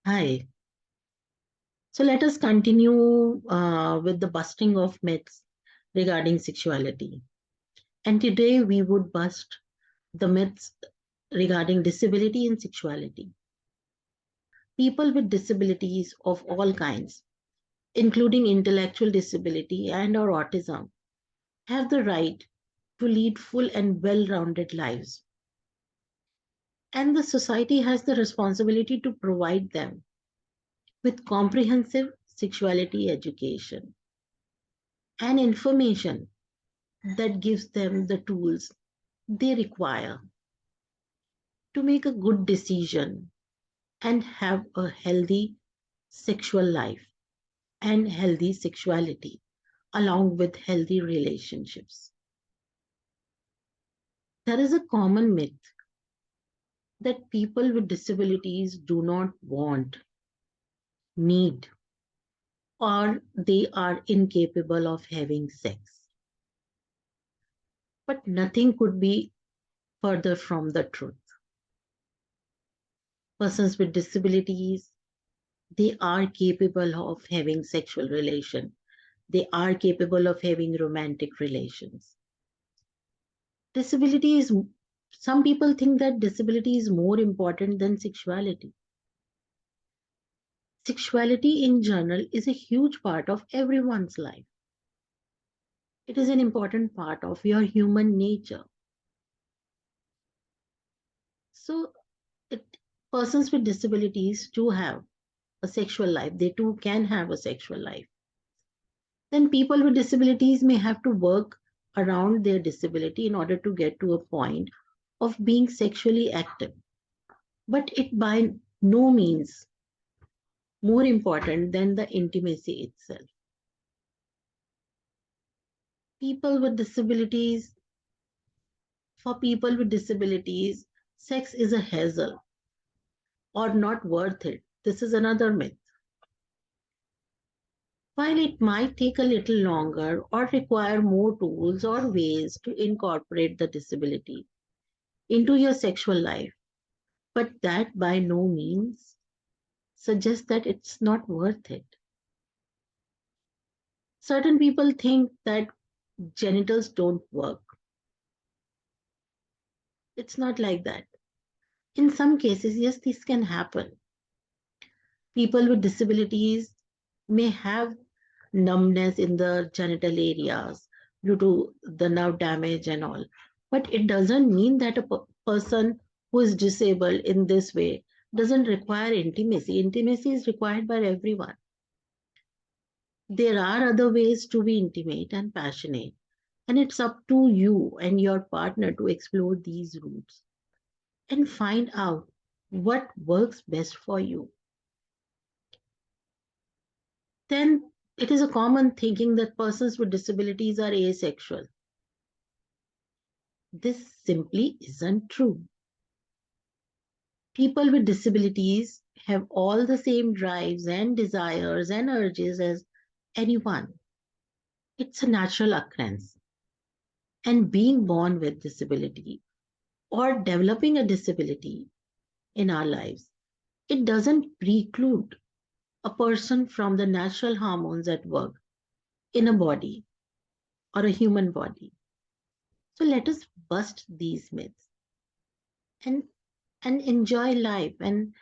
Hi. So let us continue with the busting of myths regarding sexuality. And today we would bust the myths regarding disability and sexuality. People with disabilities of all kinds, including intellectual disability and or autism, have the right to lead full and well-rounded lives. And the society has the responsibility to provide them with comprehensive sexuality education and information that gives them the tools they require to make a good decision and have a healthy sexual life and healthy sexuality along with healthy relationships. There is a common myth that people with disabilities do not want, need, or they are incapable of having sex. But nothing could be further from the truth. Persons with disabilities, they are capable of having sexual relation. They are capable of having romantic relations. Disability is, some people think that disability is more important than sexuality. Sexuality in general is a huge part of everyone's life. It is an important part of your human nature. So, it, persons with disabilities do have a sexual life. They too can have a sexual life. Then people with disabilities may have to work around their disability in order to get to a point of being sexually active. But it by no means more important than the intimacy itself. People with disabilities, for people with disabilities, sex is a hassle or not worth it. This is another myth. While it might take a little longer or require more tools or ways to incorporate the disability into your sexual life, but that by no means suggests that it's not worth it. Certain people think that genitals don't work. It's not like that. In some cases, yes, this can happen. People with disabilities may have numbness in the genital areas due to the nerve damage and all. But it doesn't mean that a person who is disabled in this way doesn't require intimacy. Intimacy is required by everyone. There are other ways to be intimate and passionate, and it's up to you and your partner to explore these routes and find out what works best for you. Then it is a common thinking that persons with disabilities are asexual. This simply isn't true. People with disabilities have all the same drives and desires and urges as anyone. It's a natural occurrence. And being born with disability or developing a disability in our lives, it doesn't preclude a person from the natural hormones at work in a body or a human body. So let us bust these myths and and enjoy life and